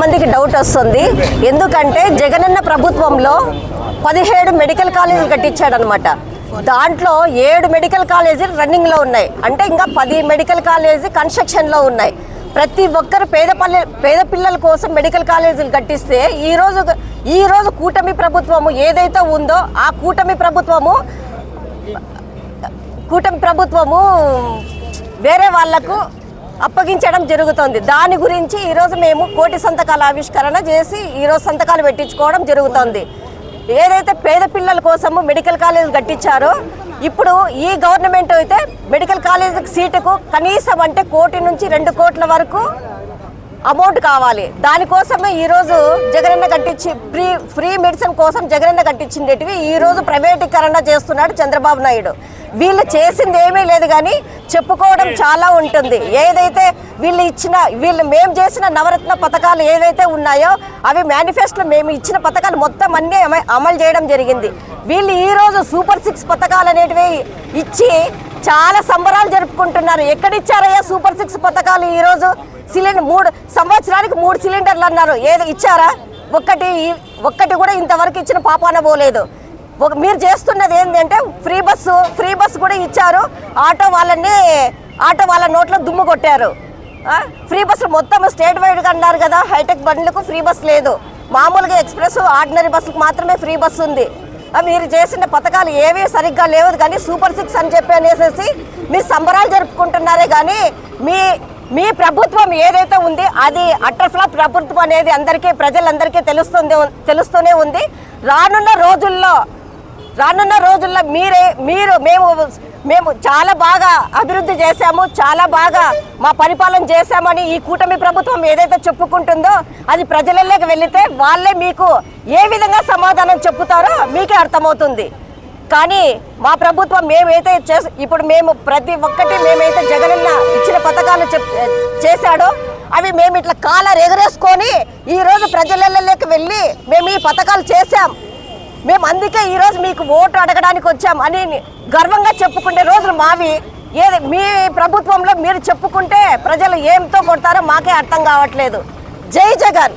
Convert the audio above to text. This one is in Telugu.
మందికి డౌట్ వస్తుంది. ఎందుకంటే జగనన్న ప్రభుత్వంలో 17 మెడికల్ కాలేజీలు కట్టించాడనమాట. దాంట్లో 7 మెడికల్ కాలేజీలు రన్నింగ్లో ఉన్నాయి, అంటే ఇంకా 10 మెడికల్ కాలేజీ కన్స్ట్రక్షన్లో ఉన్నాయి. ప్రతి ఒక్కరు పేద పిల్లల కోసం మెడికల్ కాలేజీలు కట్టిస్తే ఈరోజు కూటమి ప్రభుత్వము ఏదైతే ఉందో ఆ కూటమి ప్రభుత్వము వేరే వాళ్లకు అప్పగించడం జరుగుతుంది. దాని గురించి ఈరోజు మేము కోటి సంతకాల ఆవిష్కరణ చేసి ఈరోజు సంతకాలు పెట్టించుకోవడం జరుగుతుంది. ఏదైతే పేద పిల్లల కోసము మెడికల్ కాలేజ్ కట్టించారో ఇప్పుడు ఈ గవర్నమెంట్ అయితే మెడికల్ కాలేజీకి సీటుకు కనీసం అంటే 1 కోటి నుంచి 2 కోట్ల వరకు అమౌంట్ కావాలి. దానికోసమే ఈరోజు జగనన్న కట్టించి ఫ్రీ మెడిసిన్ కోసం జగనన్న కట్టించిండేటివి ఈరోజు ప్రైవేటీకరణ చేస్తున్నాడు చంద్రబాబు నాయుడు. వీళ్ళు చేసింది ఏమీ లేదు, కానీ చెప్పుకోవడం చాలా ఉంటుంది. ఏదైతే మేము చేసిన నవరత్న పథకాలు ఏవైతే ఉన్నాయో అవి మేనిఫెస్టోలో మేము ఇచ్చిన పథకాలు మొత్తం అన్నీ అమలు చేయడం జరిగింది. వీళ్ళు ఈరోజు సూపర్ 6 పథకాలు అనేటివి ఇచ్చి చాలా సంబరాలు జరుపుకుంటున్నారు. ఎక్కడిచ్చారయ్యా సూపర్ 6 పథకాలు? ఈరోజు సంవత్సరానికి 3 సిలిండర్లు అన్నారు, ఏది ఇచ్చారా? ఒక్కటి కూడా ఇంతవరకు ఇచ్చిన పాపాన పోలేదు. మీరు చేస్తున్నది ఏంటంటే ఫ్రీ బస్సు కూడా ఇచ్చారు, ఆటో వాళ్ళ నోట్లో దుమ్ము కొట్టారు. ఫ్రీ బస్సు మొత్తం స్టేట్ వైడ్గా అన్నారు కదా, హైటెక్ బండ్లకు ఫ్రీ బస్ లేదు, మామూలుగా ఎక్స్ప్రెస్ ఆర్డినరీ బస్సులకు మాత్రమే ఫ్రీ బస్సు ఉంది. మీరు చేసిన పథకాలు ఏవీ సరిగ్గా లేవు, కానీ సూపర్ 6 అని చెప్పి అనేసి మీరు సంబరాలు జరుపుకుంటున్నారే, కానీ మీ ప్రభుత్వం ఏదైతే ఉంది అది అట్టర్ ఫ్లాప్ ప్రభుత్వం అనేది ప్రజలందరికీ తెలుస్తూనే ఉంది. రానున్న రోజుల్లో మేము చాలా బాగా అభివృద్ధి చేశాము, చాలా బాగా మా పరిపాలన చేశామని ఈ కూటమి ప్రభుత్వం ఏదైతే చెప్పుకుంటుందో అది ప్రజలలోకి వెళితే వాళ్ళే మీకు ఏ విధంగా సమాధానం చెప్పుతారో మీకే అర్థమవుతుంది. కానీ మా ప్రభుత్వం ఇప్పుడు ప్రతి ఒక్కటి మేమైతే జగనన్న ఇచ్చిన పథకాలు చేశాడో అవి మేము ఇట్లా కాలర్ ఎగరేసుకొని ఈరోజు ప్రజలలోకి వెళ్ళి మేము ఈ పథకాలు చేశాం, మేము అందుకే ఈరోజు మీకు ఓటు అడగడానికి వచ్చాం అని గర్వంగా చెప్పుకునే రోజులు మావి. మీ ప్రభుత్వంలో మీరు చెప్పుకుంటే ప్రజలు ఏంతో కొడతారో మాకే అర్థం కావట్లేదు. జై జగన్.